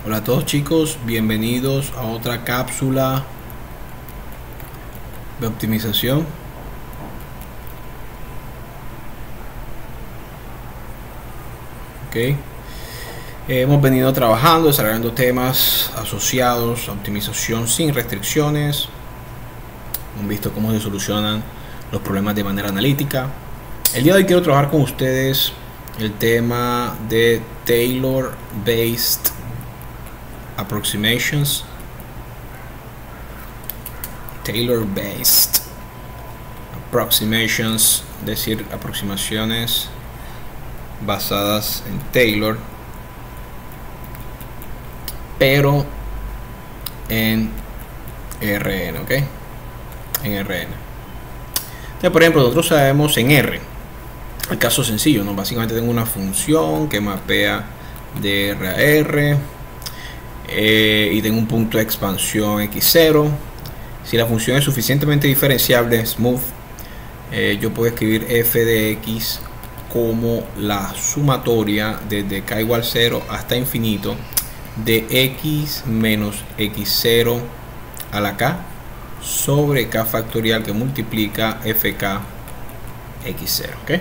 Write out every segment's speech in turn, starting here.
Hola a todos chicos, bienvenidos a otra cápsula de optimización. Ok, hemos venido trabajando, desarrollando temas asociados a optimización sin restricciones. Hemos visto cómo se solucionan los problemas de manera analítica. El día de hoy quiero trabajar con ustedes el tema de Taylor Based Approximations. Taylor Based Approximations, es decir, aproximaciones basadas en Taylor, pero en RN, ¿ok? En RN. Entonces, por ejemplo, nosotros sabemos en R, el caso sencillo, ¿no? Básicamente tengo una función que mapea de R a R y tengo un punto de expansión x0. Si la función es suficientemente diferenciable, smooth, yo puedo escribir f de x como la sumatoria desde k igual 0 hasta infinito de x menos x0 a la k sobre k factorial que multiplica fk x0, ¿ok?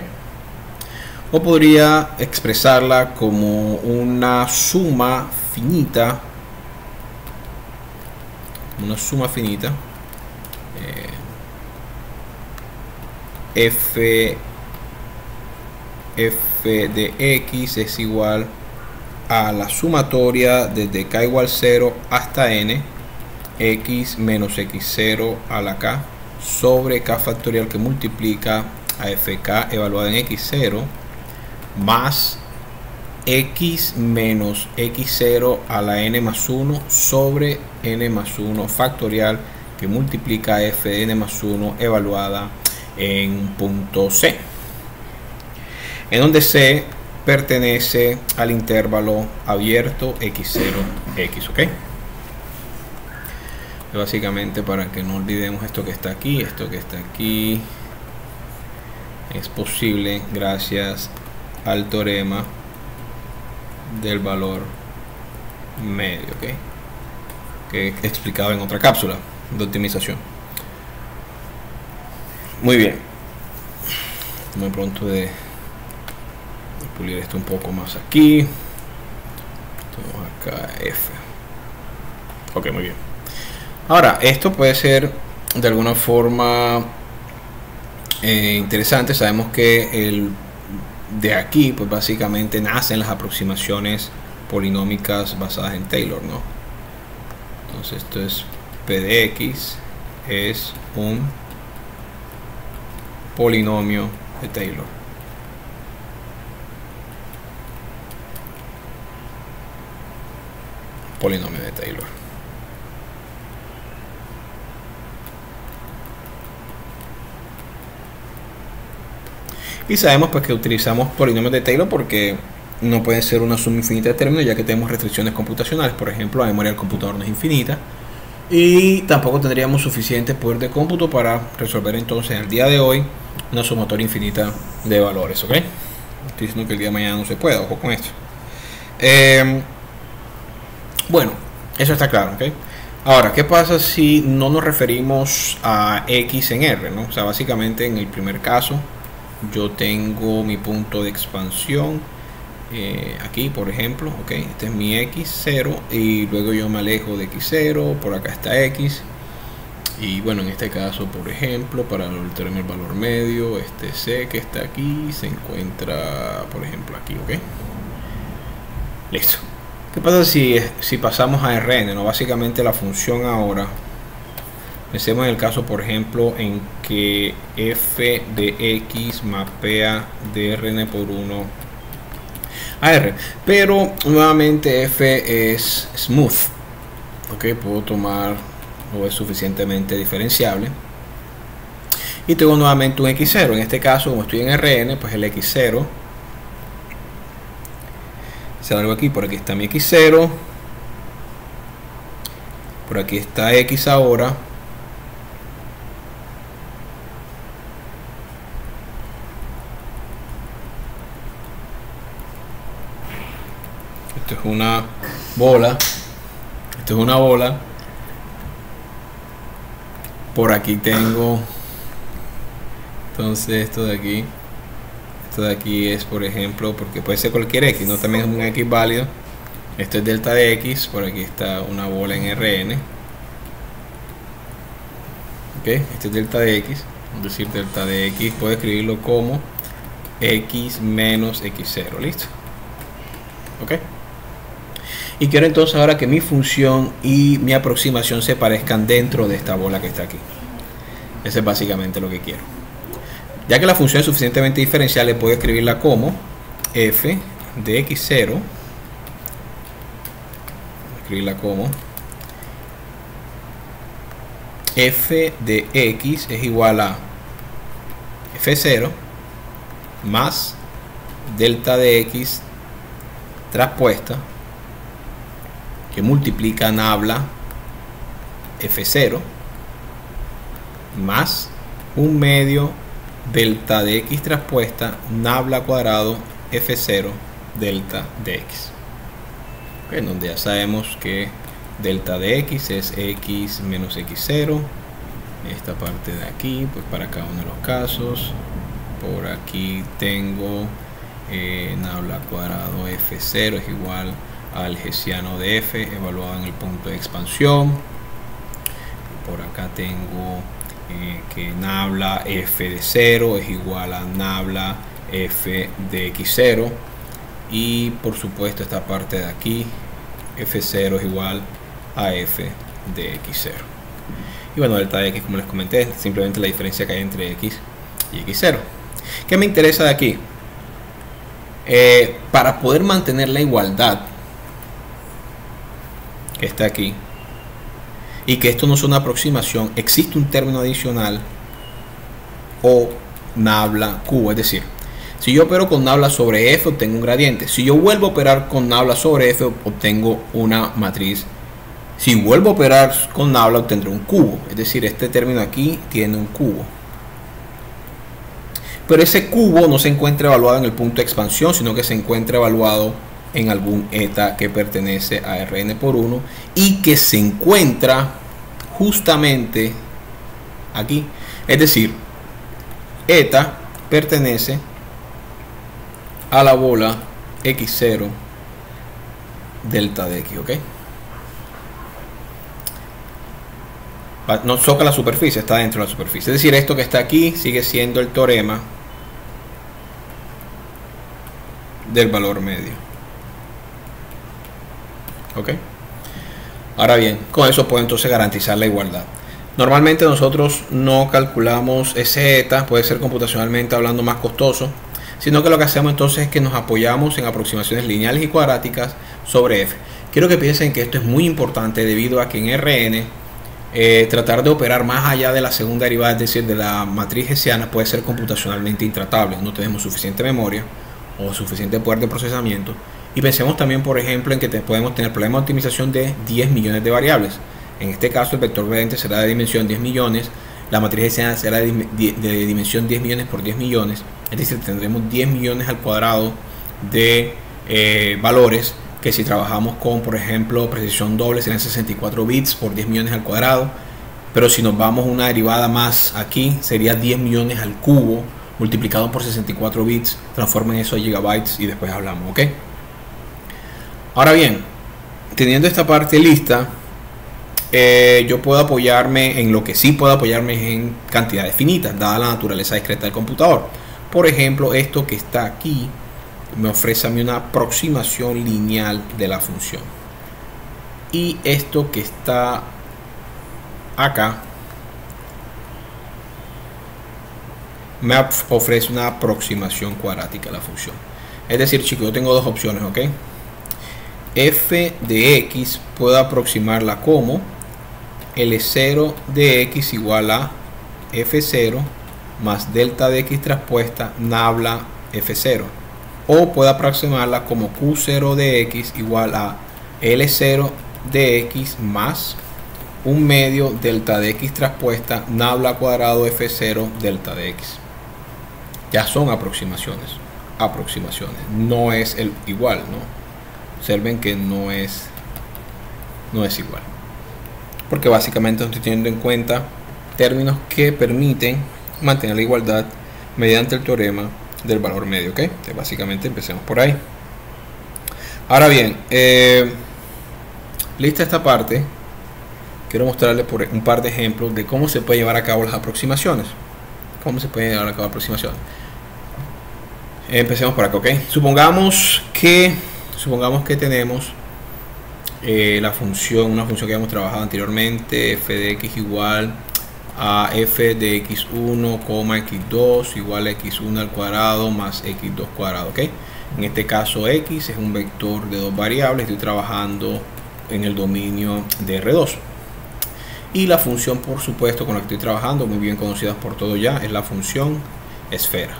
O podría expresarla como una suma finita, f de x es igual a la sumatoria desde k igual 0 hasta n, x menos x0 a la k sobre k factorial que multiplica a fk evaluada en x0 más x menos x0 a la n más 1 sobre n más 1 factorial que multiplica a f de n más 1 evaluada en un punto C, en donde C pertenece al intervalo abierto x0x, ¿ok? Básicamente, para que no olvidemos esto que está aquí, es posible gracias al teorema del valor medio, ¿ok? Que he explicado en otra cápsula de optimización. Muy bien, muy pronto de pulir esto un poco más aquí. Tenemos acá F. Ok, muy bien. Ahora, esto puede ser de alguna forma interesante. Sabemos que de aquí, pues básicamente nacen las aproximaciones polinómicas basadas en Taylor, ¿no? Entonces, esto es P de X, es un polinomio de Taylor. Polinomio de Taylor. Y sabemos pues que utilizamos polinomios de Taylor porque no puede ser una suma infinita de términos, ya que tenemos restricciones computacionales. Por ejemplo, la memoria del computador no es infinita y tampoco tendríamos suficiente poder de cómputo para resolver entonces al día de hoy una sumatoria infinita de valores, ¿ok? Estoy diciendo que el día de mañana no se puede, ojo con esto. Bueno, eso está claro, ¿ok? Ahora, ¿qué pasa si no nos referimos a x en R, ¿no? O sea, básicamente en el primer caso yo tengo mi punto de expansión aquí, por ejemplo, ¿ok? Este es mi x0 y luego yo me alejo de x0, por acá está x. Y bueno, en este caso, por ejemplo, para obtener el valor medio, este C que está aquí se encuentra, por ejemplo, aquí, ¿ok? Listo. ¿Qué pasa si pasamos a Rn, ¿no? Básicamente la función ahora, pensemos en el caso, por ejemplo, en que f de x mapea de Rn por 1 a R, pero nuevamente f es smooth, ¿ok? Puedo tomar, o es suficientemente diferenciable, y tengo nuevamente un x0. En este caso, como estoy en Rn, pues el x0 se largo aquí, por aquí está mi x0, por aquí está x ahora, Esto es una bola. Esto es una bola. Por aquí tengo, entonces esto de aquí es, por ejemplo, porque puede ser cualquier X, no también es un X válido. Esto es delta de X, por aquí está una bola en Rn. Ok, este es delta de X, es decir, delta de X puedo escribirlo como X menos X0, listo. Ok. Y quiero entonces ahora que mi función y mi aproximación se parezcan dentro de esta bola que está aquí. Eso es básicamente lo que quiero. Ya que la función es suficientemente diferencial, puedo escribirla como f de x0. Escribirla como f de x es igual a f0 más delta de x traspuesta, que multiplica nabla f0 más un medio delta de x traspuesta nabla cuadrado f0 delta de x, en donde ya sabemos que delta de x es x menos x0. Esta parte de aquí, pues para cada uno de los casos. Por aquí tengo nabla cuadrado f0 es igual al hessiano de f evaluado en el punto de expansión. Por acá tengo que nabla f de 0 es igual a nabla f de x0, y por supuesto esta parte de aquí f0 es igual a f de x0. Y bueno, delta de x, como les comenté, es simplemente la diferencia que hay entre x y x0. ¿Qué me interesa de aquí? Para poder mantener la igualdad que está aquí, y que esto no es una aproximación, existe un término adicional, o nabla cubo. Es decir, si yo opero con nabla sobre f, obtengo un gradiente. Si yo vuelvo a operar con nabla sobre f, obtengo una matriz. Si vuelvo a operar con nabla, obtendré un cubo. Es decir, este término aquí tiene un cubo. Pero ese cubo no se encuentra evaluado en el punto de expansión, sino que se encuentra evaluado en algún eta que pertenece a Rn por 1 y que se encuentra justamente aquí. Es decir, eta pertenece a la bola x0 delta de x, ¿ok? No toca la superficie, está dentro de la superficie. Es decir, esto que está aquí sigue siendo el teorema del valor medio. ¿Ok? Ahora bien, con eso puedo entonces garantizar la igualdad. Normalmente nosotros no calculamos ese eta, puede ser computacionalmente hablando más costoso, sino que lo que hacemos entonces es que nos apoyamos en aproximaciones lineales y cuadráticas sobre f. Quiero que piensen que esto es muy importante debido a que en Rn tratar de operar más allá de la segunda derivada, es decir, de la matriz hessiana, puede ser computacionalmente intratable. No tenemos suficiente memoria o suficiente poder de procesamiento. Y pensemos también, por ejemplo, en que podemos tener problemas de optimización de 10 millones de variables. En este caso, el vector gradiente será de dimensión 10 millones, la matriz hessiana será de dimensión 10 millones por 10 millones, es decir, tendremos 10 millones al cuadrado de valores, que si trabajamos con, por ejemplo, precisión doble serían 64 bits por 10 millones al cuadrado, pero si nos vamos una derivada más aquí, sería 10 millones al cubo multiplicado por 64 bits, transformen eso a gigabytes y después hablamos, ¿ok? Ahora bien, teniendo esta parte lista, yo puedo apoyarme en lo que sí puedo apoyarme en cantidades finitas, dada la naturaleza discreta del computador. Por ejemplo, esto que está aquí me ofrece a mí una aproximación lineal de la función, y esto que está acá me ofrece una aproximación cuadrática de la función. Es decir, chicos, yo tengo dos opciones, ¿ok? F de x puedo aproximarla como L0 de x igual a f0 más delta de x traspuesta nabla f0, o puedo aproximarla como q0 de x igual a L0 de x más un medio delta de x traspuesta nabla cuadrado f0 delta de x. Ya son aproximaciones, no es el igual, ¿no? observen que no es igual, porque básicamente estoy teniendo en cuenta términos que permiten mantener la igualdad mediante el teorema del valor medio. ¿Ok? Entonces, básicamente empecemos por ahí. Ahora bien, lista esta parte, quiero mostrarles por un par de ejemplos de cómo se puede llevar a cabo las aproximaciones. Empecemos por acá. ¿Ok? Supongamos que tenemos una función que hemos trabajado anteriormente, f de x igual a f de x1, x2 igual a x1 al cuadrado más x2 cuadrado. ¿Ok? En este caso x es un vector de dos variables, estoy trabajando en el dominio de R2. Y la función, por supuesto, con la que estoy trabajando, muy bien conocida por todos ya, es la función esfera.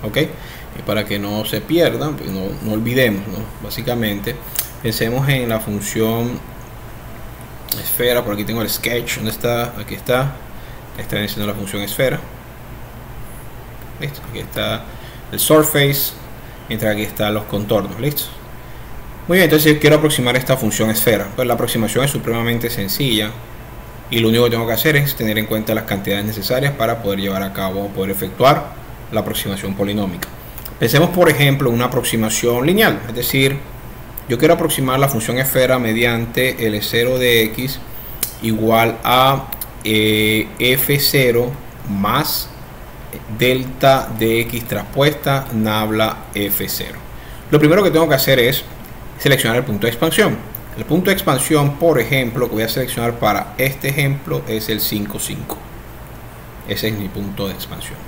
¿Ok? Y para que no se pierdan, pues no olvidemos, ¿no? Básicamente, pensemos en la función esfera. Por aquí tengo el sketch. ¿Dónde está? Aquí está. Está diciendo la función esfera. Listo. Aquí está el surface, mientras aquí están los contornos. Listo. Muy bien, entonces quiero aproximar esta función esfera. Pues la aproximación es supremamente sencilla y lo único que tengo que hacer es tener en cuenta las cantidades necesarias para poder llevar a cabo, poder efectuar la aproximación polinómica. Pensemos, por ejemplo, en una aproximación lineal, es decir, yo quiero aproximar la función esfera mediante L0 de x igual a f0 más delta de x traspuesta nabla f0. Lo primero que tengo que hacer es seleccionar el punto de expansión. El punto de expansión, por ejemplo, que voy a seleccionar para este ejemplo es el 5, 5. Ese es mi punto de expansión,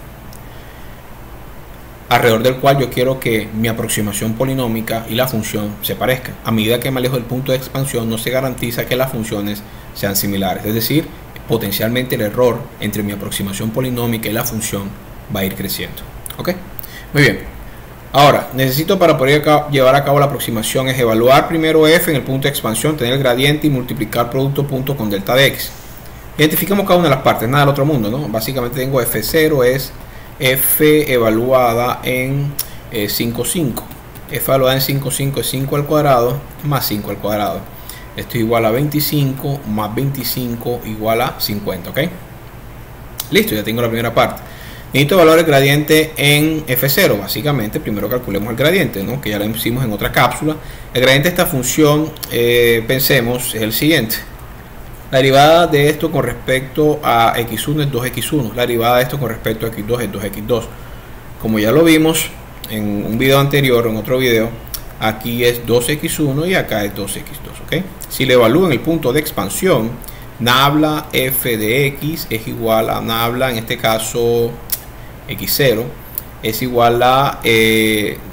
alrededor del cual yo quiero que mi aproximación polinómica y la función se parezcan. A medida que me alejo del punto de expansión, no se garantiza que las funciones sean similares, es decir, potencialmente el error entre mi aproximación polinómica y la función va a ir creciendo. ¿Ok? Muy bien. Ahora, necesito, para poder llevar a cabo la aproximación, es evaluar primero f en el punto de expansión, tener el gradiente y multiplicar producto punto con delta de x. Identificamos cada una de las partes, nada del otro mundo, ¿no? Básicamente tengo f0 es f evaluada en 5, 5. F evaluada en 5, 5 es 5 al cuadrado más 5 al cuadrado. Esto es igual a 25 más 25 igual a 50. ¿Ok? Listo, ya tengo la primera parte. Necesito evaluar el gradiente en f0. Básicamente, primero calculemos el gradiente, ¿no? Que ya lo hicimos en otra cápsula. El gradiente de esta función, pensemos, es el siguiente. La derivada de esto con respecto a x1 es 2x1. La derivada de esto con respecto a x2 es 2x2. Como ya lo vimos en un video anterior, en otro video, aquí es 2x1 y acá es 2x2. ¿Ok? Si le evalúo en el punto de expansión, nabla f de x es igual a nabla, en este caso x0, es igual a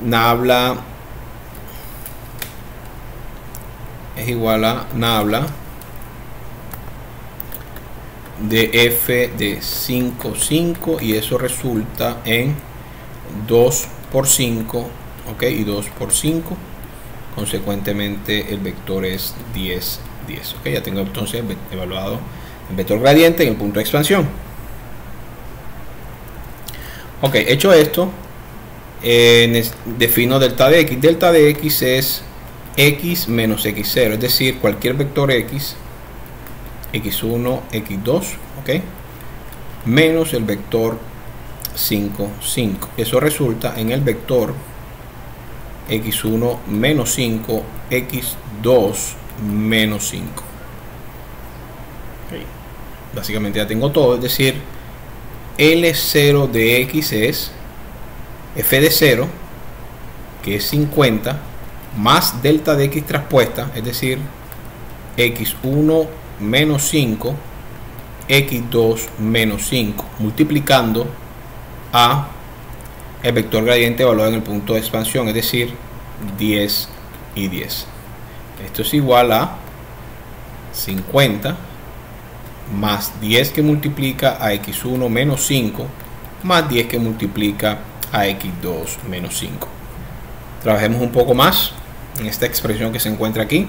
nabla, es igual a nabla de f de 5, 5, y eso resulta en 2 por 5, ok, y 2 por 5, consecuentemente el vector es 10, 10, ok. Ya tengo entonces evaluado el vector gradiente en el punto de expansión. Ok, hecho esto, defino delta de x. Delta de x es x menos x0, es decir, cualquier vector x, x1, x2, ok, menos el vector 5, 5. Eso resulta en el vector x1 menos 5, x2 menos 5. Okay. Básicamente ya tengo todo, es decir, L0 de x es f de 0, que es 50, más delta de x traspuesta, es decir, x1 menos 5, x2 menos 5, multiplicando a el vector gradiente evaluado en el punto de expansión, es decir, 10 y 10. Esto es igual a 50 más 10 que multiplica a x1 menos 5 más 10 que multiplica a x2 menos 5. Trabajemos un poco más en esta expresión que se encuentra aquí.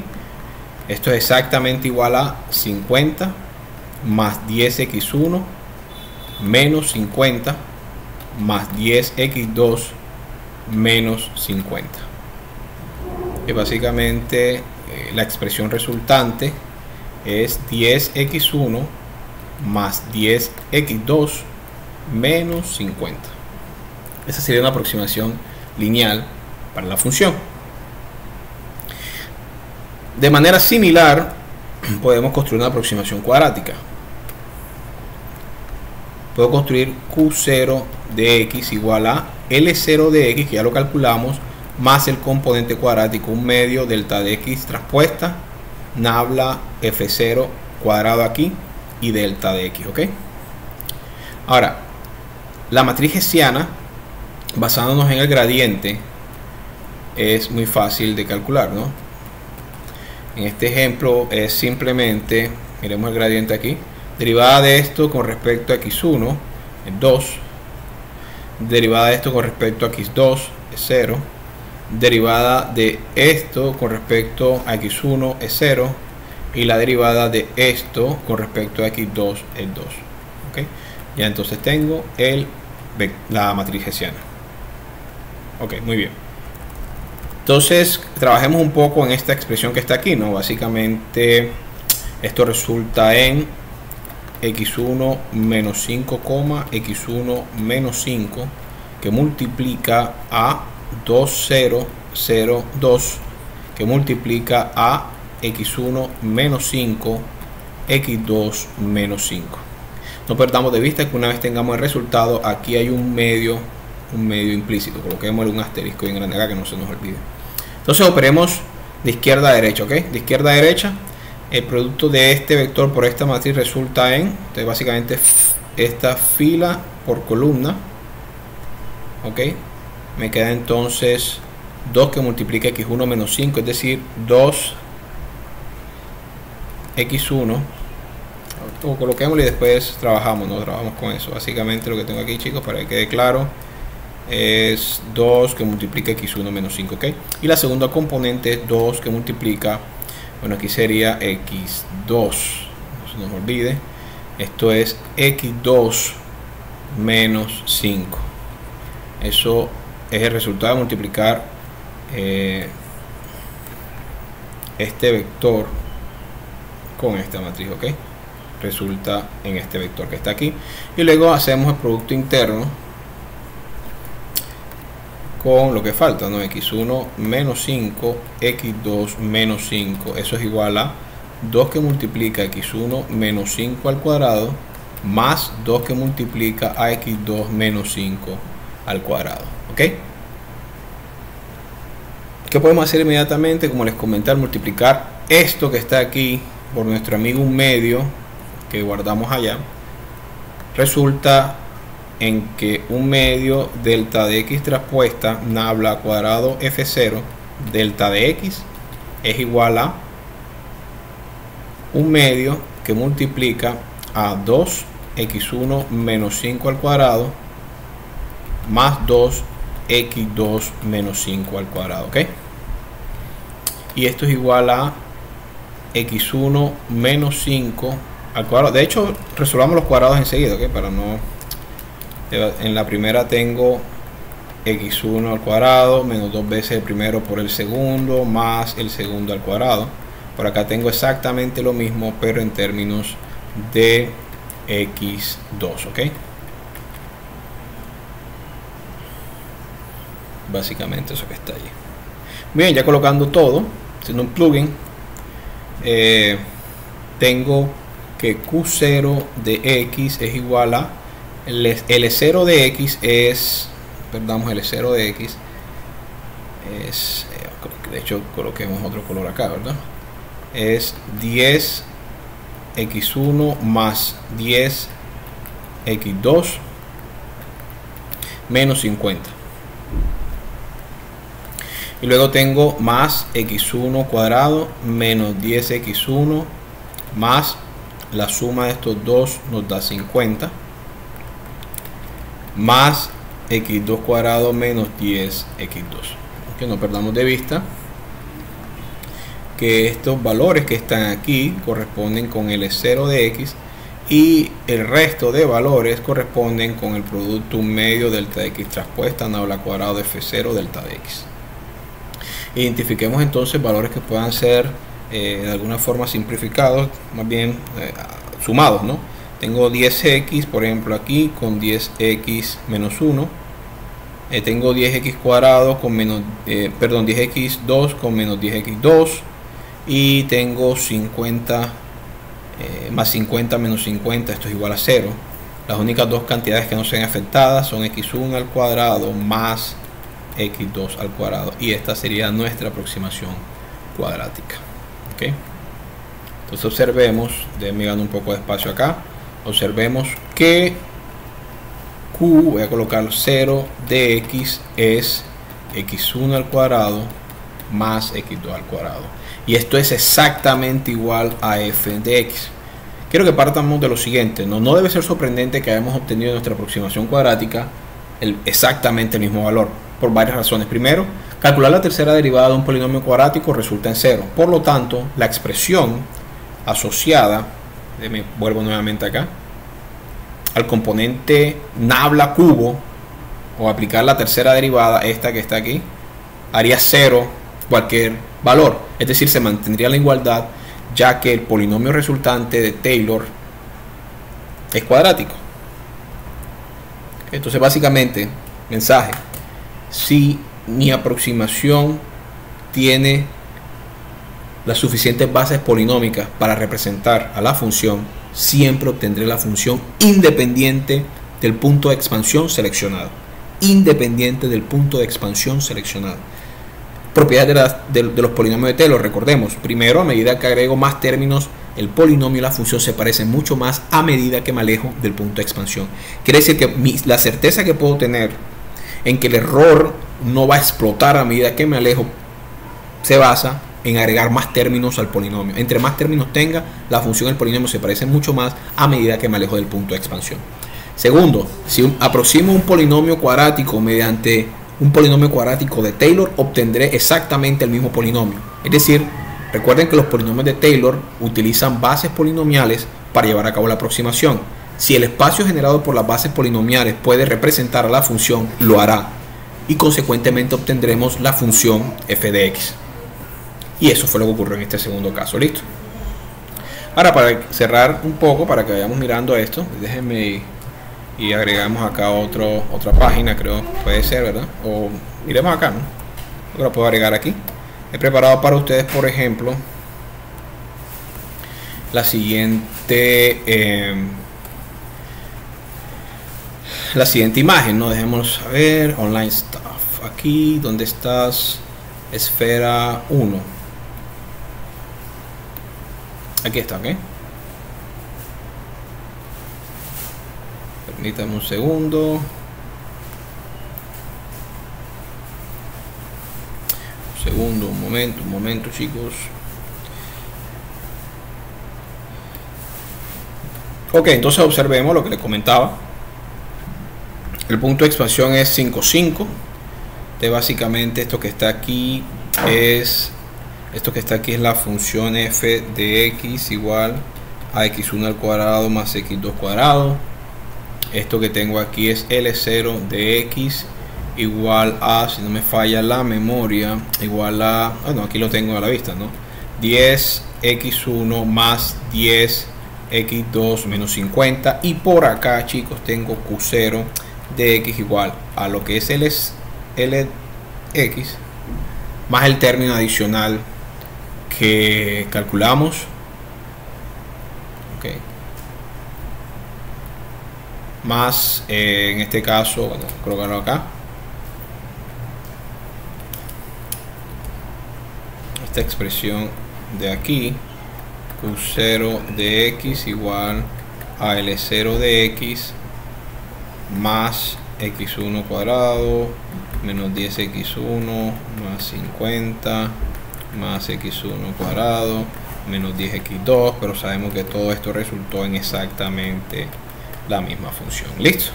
Esto es exactamente igual a 50 más 10x1 menos 50 más 10x2 menos 50. Y básicamente la expresión resultante es 10x1 más 10x2 menos 50. Esa sería una aproximación lineal para la función. De manera similar, podemos construir una aproximación cuadrática. Puedo construir Q0 de x igual a L0 de x, que ya lo calculamos, más el componente cuadrático 1 medio delta de x transpuesta, nabla F0 cuadrado aquí y delta de x, ¿ok? Ahora, la matriz hessiana, basándonos en el gradiente, es muy fácil de calcular, ¿no? En este ejemplo es simplemente, miremos el gradiente aquí, derivada de esto con respecto a x1 es 2, derivada de esto con respecto a x2 es 0, derivada de esto con respecto a x1 es 0 y la derivada de esto con respecto a x2 es 2. ¿Okay? Ya entonces tengo la matriz hessiana. Ok, muy bien. Entonces trabajemos un poco en esta expresión que está aquí, ¿no? Básicamente esto resulta en x1 menos 5, x1 menos 5, que multiplica a 2, 0, 0, 2, que multiplica a x1 menos 5, x2 menos 5. No perdamos de vista que una vez tengamos el resultado, aquí hay un medio implícito. Coloquémosle un asterisco bien grande acá que no se nos olvide. Entonces operemos de izquierda a derecha, ¿ok? De izquierda a derecha, el producto de este vector por esta matriz resulta en, entonces básicamente esta fila por columna, ¿ok? Me queda entonces 2 que multiplica x1 menos 5, es decir, 2x1. O coloquémosle y después trabajamos con eso. Básicamente lo que tengo aquí, chicos, para que quede claro, es 2 que multiplica x1 menos 5, ¿ok? Y la segunda componente es 2 que multiplica, bueno, aquí sería x2, no se nos olvide, esto es x2 menos 5. Eso es el resultado de multiplicar este vector con esta matriz, ¿ok? Resulta en este vector que está aquí. Y luego hacemos el producto interno con lo que falta, ¿no? x1 menos 5, x2 menos 5. Eso es igual a 2 que multiplica x1 menos 5 al cuadrado más 2 que multiplica a x2 menos 5 al cuadrado, ¿ok? ¿Qué podemos hacer inmediatamente? Como les comenté, al multiplicar esto que está aquí por nuestro amigo 1 medio que guardamos allá, resulta en que 1 medio delta de x transpuesta nabla cuadrado F0 delta de x es igual a 1 medio que multiplica a 2 x1 menos 5 al cuadrado más 2 x2 menos 5 al cuadrado, ¿ok? Y esto es igual a x1 menos 5 al cuadrado. De hecho, resolvamos los cuadrados enseguida, ¿ok? Para no... En la primera tengo x1 al cuadrado menos 2 veces el primero por el segundo más el segundo al cuadrado. Por acá tengo exactamente lo mismo, pero en términos de x2, ¿ok? Básicamente eso que está allí. Bien, ya colocando todo, haciendo un plugin, tengo que Q0 de x es igual a L0 de x es, perdamos, L0 de x es, de hecho coloquemos otro color acá, ¿verdad? Es 10 x1 más 10 x2 menos 50. Y luego tengo más x1 cuadrado menos 10x1 más la suma de estos dos nos da 50 más x2 cuadrado menos 10x2. Que no perdamos de vista que estos valores que están aquí corresponden con L0 de x y el resto de valores corresponden con el producto medio delta de x traspuesta a la cuadrado de f0 delta de x. Identifiquemos entonces valores que puedan ser de alguna forma simplificados, más bien sumados, ¿no? Tengo 10x, por ejemplo, aquí con 10x menos 1. Tengo 10x cuadrado con menos, 10x2 con menos 10x2. Y tengo 50 más 50 menos 50, esto es igual a 0. Las únicas dos cantidades que no sean afectadas son x1 al cuadrado más x2 al cuadrado. Y esta sería nuestra aproximación cuadrática. ¿Okay? Entonces observemos, déjenme dar un poco de espacio acá. Observemos que Q, voy a colocar 0 de x es x1 al cuadrado más x2 al cuadrado. Y esto es exactamente igual a f de x. Quiero que partamos de lo siguiente. No debe ser sorprendente que hayamos obtenido en nuestra aproximación cuadrática exactamente el mismo valor, por varias razones. Primero, calcular la tercera derivada de un polinomio cuadrático resulta en 0. Por lo tanto, la expresión asociada, vuelvo nuevamente acá, al componente nabla cubo, o aplicar la tercera derivada, esta que está aquí, haría 0 cualquier valor. Es decir, se mantendría la igualdad, ya que el polinomio resultante de Taylor es cuadrático. Entonces, básicamente, mensaje: si mi aproximación tiene las suficientes bases polinómicas para representar a la función, siempre obtendré la función independiente del punto de expansión seleccionado. Independiente del punto de expansión seleccionado. Propiedades de los polinomios de Taylor, recordemos. Primero, a medida que agrego más términos, el polinomio y la función se parecen mucho más a medida que me alejo del punto de expansión. Quiere decir que la certeza que puedo tener en que el error no va a explotar a medida que me alejo se basa en agregar más términos al polinomio. Entre más términos tenga, la función y el polinomio se parecen mucho más a medida que me alejo del punto de expansión. Segundo, si aproximo un polinomio cuadrático mediante un polinomio cuadrático de Taylor, obtendré exactamente el mismo polinomio. Es decir, recuerden que los polinomios de Taylor utilizan bases polinomiales para llevar a cabo la aproximación. Si el espacio generado por las bases polinomiales puede representar a la función, lo hará. Y consecuentemente obtendremos la función f de x. Y eso fue lo que ocurrió en este segundo caso. ¿Listo? Ahora, para cerrar un poco, para que vayamos mirando esto, déjenme y agregamos acá otra página, creo, puede ser, ¿verdad? O miremos acá, ¿no? Yo lo puedo agregar aquí. He preparado para ustedes, por ejemplo, la siguiente imagen, ¿no? Dejemos ver, online stuff. Aquí, ¿dónde estás? Esfera 1. Aquí está, ¿ok? Permítanme un segundo. Un momento, chicos. Ok, entonces observemos lo que les comentaba. El punto de expansión es 5, 5. Básicamente esto que está aquí es la función f de x igual a x1 al cuadrado más x2 cuadrado. Esto que tengo aquí es L0 de x igual a, si no me falla la memoria, igual a, bueno, aquí lo tengo a la vista, ¿no? 10x1 más 10x2 menos 50. Y por acá, chicos, tengo q0 de x igual a lo que es Lx más el término adicional que calculamos. Ok. Más en este caso, bueno, colocarlo acá, esta expresión de aquí, q0 de x igual a L0 de x más x1 cuadrado menos 10x1 más 50 más x1 cuadrado menos 10x2, pero sabemos que todo esto resultó en exactamente la misma función. Listo.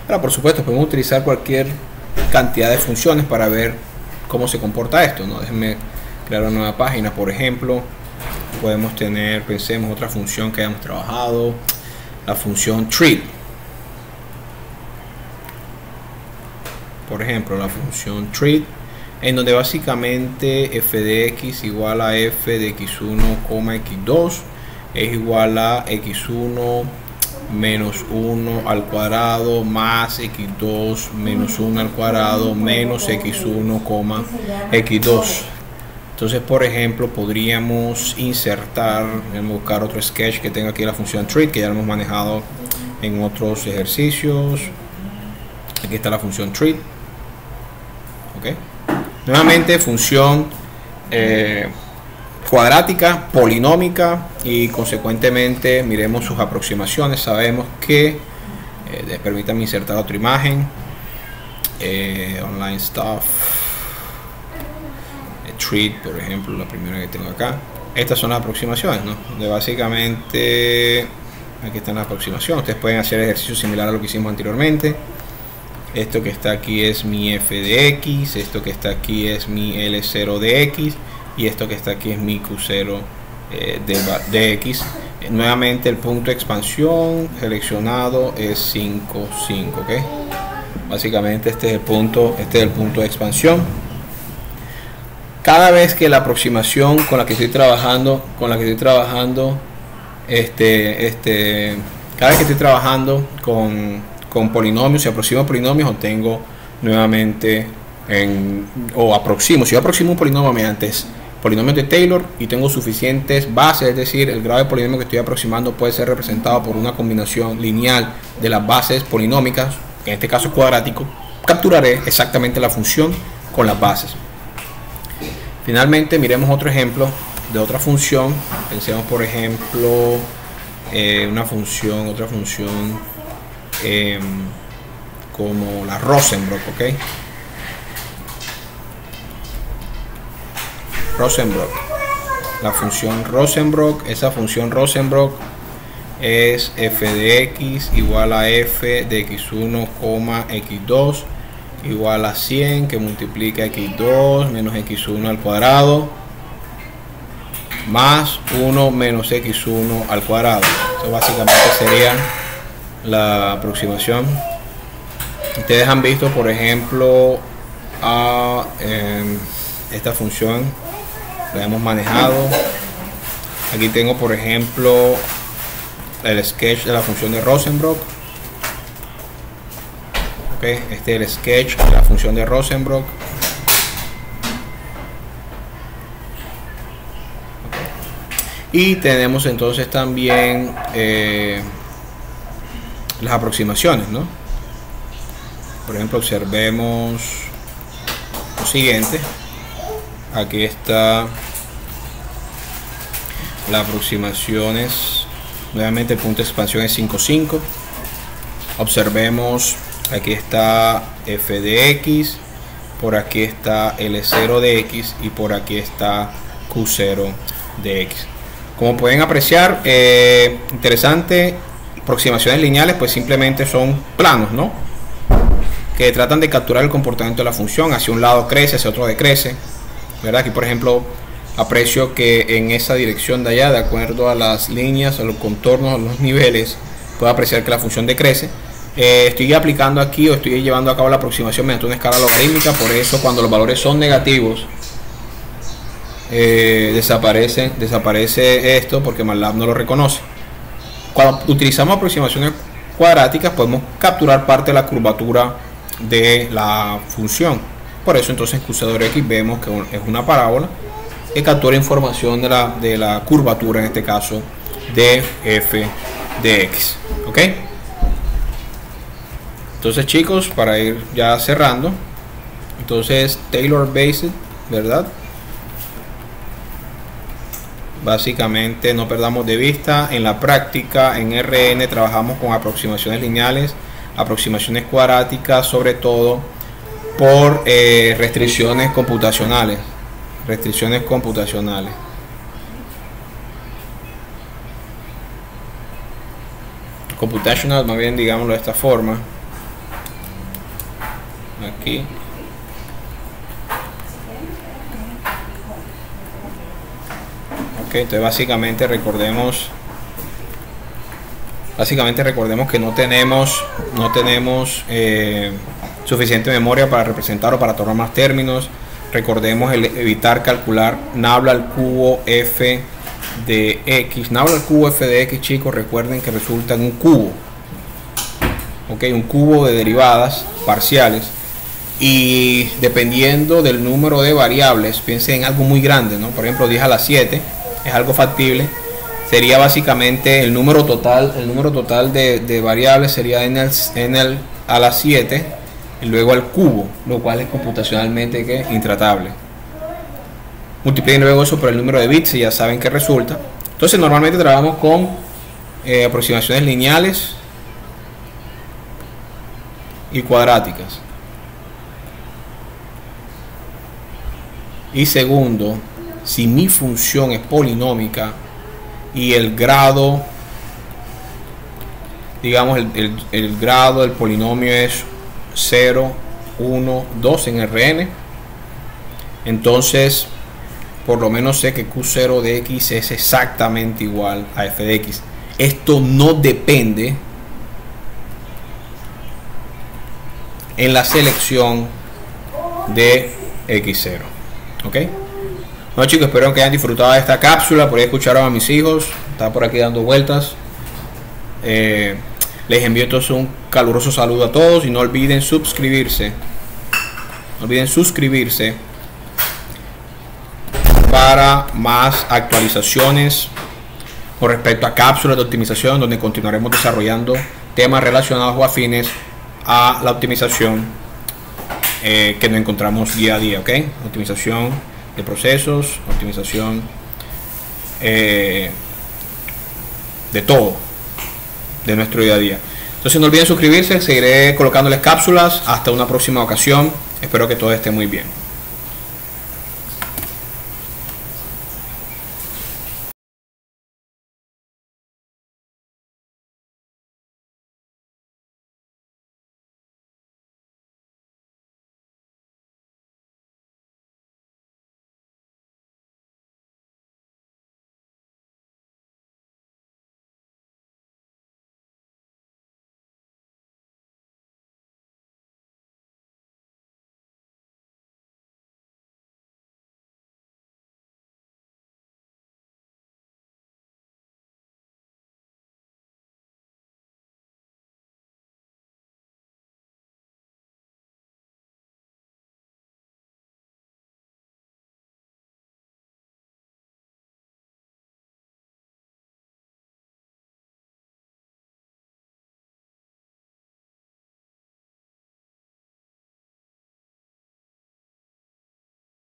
Ahora, por supuesto, podemos utilizar cualquier cantidad de funciones para ver cómo se comporta esto, ¿no? Déjenme crear una nueva página. Por ejemplo, podemos tener, pensemos, otra función que hayamos trabajado, la función treat. Por ejemplo, la función treat, en donde básicamente f de x igual a f de x1, x2 es igual a x1 menos 1 al cuadrado más x2 menos 1 al cuadrado menos x1, x2. Entonces, por ejemplo, podríamos insertar, buscar otro sketch que tenga aquí la función treat, que ya lo hemos manejado en otros ejercicios. Aquí está la función treat. ¿Okay? Nuevamente, función cuadrática, polinómica, y consecuentemente miremos sus aproximaciones. Sabemos que, permítanme insertar otra imagen, online stuff, treat, por ejemplo, la primera que tengo acá. Estas son las aproximaciones, ¿no? De básicamente, aquí están las aproximaciones. Ustedes pueden hacer ejercicios similares a lo que hicimos anteriormente. Esto que está aquí es mi f de x, esto que está aquí es mi L0 de x, y esto que está aquí es mi Q0 de x. Nuevamente el punto de expansión seleccionado es 5, 5, ¿ok? Básicamente este es el punto de expansión. Cada vez que la aproximación con la que estoy trabajando, cada vez que estoy trabajando con polinomios, si aproximo polinomios, obtengo nuevamente si yo aproximo un polinomio mediante polinomios de Taylor y tengo suficientes bases, es decir, el grado de polinomio que estoy aproximando puede ser representado por una combinación lineal de las bases polinómicas, que en este caso es cuadrático, capturaré exactamente la función con las bases. Finalmente, miremos otro ejemplo de otra función. Pensemos, por ejemplo, otra función como la Rosenbrock, ¿ok? Rosenbrock, la función Rosenbrock, esa función Rosenbrock es f de x igual a f de x1, x2 igual a 100 que multiplica x2 menos x1 al cuadrado más 1 menos x1 al cuadrado. Eso básicamente sería la aproximación. Ustedes han visto, por ejemplo, esta función la hemos manejado. Aquí tengo, por ejemplo, el sketch de la función de Rosenbrock. Okay, este es el sketch de la función de Rosenbrock. Y tenemos entonces también las aproximaciones, ¿no? Por ejemplo, observemos lo siguiente. Aquí está las aproximaciones. Nuevamente el punto de expansión es 5, 5. Observemos, aquí está f de x, por aquí está L0 de x y por aquí está Q0 de x. Como pueden apreciar, interesante, aproximaciones lineales pues simplemente son planos, ¿no? Que tratan de capturar el comportamiento de la función. Hacia un lado crece, hacia otro decrece, ¿verdad? Aquí, por ejemplo, aprecio que en esa dirección de allá, de acuerdo a las líneas, a los contornos, a los niveles, puedo apreciar que la función decrece. Estoy aplicando aquí, o estoy llevando a cabo la aproximación mediante una escala logarítmica. Por eso, cuando los valores son negativos, desaparece esto, porque MATLAB no lo reconoce. Cuando utilizamos aproximaciones cuadráticas, podemos capturar parte de la curvatura de la función. Por eso entonces en Q0 de x vemos que es una parábola que captura información de la curvatura, en este caso de f de x. ¿Ok? Entonces, chicos, para ir ya cerrando, entonces Taylor Based, ¿verdad? Básicamente, no perdamos de vista, en la práctica en RN trabajamos con aproximaciones lineales, aproximaciones cuadráticas, sobre todo por restricciones computacionales. Computational, más bien, digámoslo de esta forma. Aquí. Okay, entonces básicamente recordemos que no tenemos suficiente memoria para representar o para tomar más términos. Recordemos evitar calcular nabla al cubo f de x. Nabla al cubo f de x, chicos, recuerden que resulta en un cubo. Ok, un cubo de derivadas parciales. Y dependiendo del número de variables, piensen en algo muy grande, ¿no? Por ejemplo, 10 a la 7 es algo factible. Sería básicamente el número total de variables sería n a la 7 y luego al cubo, lo cual es computacionalmente intratable. Multipliquen luego eso por el número de bits y ya saben que resulta. Entonces normalmente trabajamos con aproximaciones lineales y cuadráticas. Y segundo, si mi función es polinómica y el grado, digamos el grado del polinomio es 0, 1, 2 en Rn, entonces por lo menos sé que Q0 de x es exactamente igual a f de x. Esto no depende en la selección de x0. Ok. Bueno, chicos, espero que hayan disfrutado de esta cápsula. Por ahí escucharon a mis hijos, está por aquí dando vueltas. Les envío entonces un caluroso saludo a todos y no olviden suscribirse. No olviden suscribirse para más actualizaciones con respecto a cápsulas de optimización, donde continuaremos desarrollando temas relacionados o afines a la optimización que nos encontramos día a día. ¿Ok? Optimización de procesos, optimización de todo, de nuestro día a día. Entonces no olviden suscribirse, seguiré colocándoles cápsulas hasta una próxima ocasión. Espero que todo esté muy bien.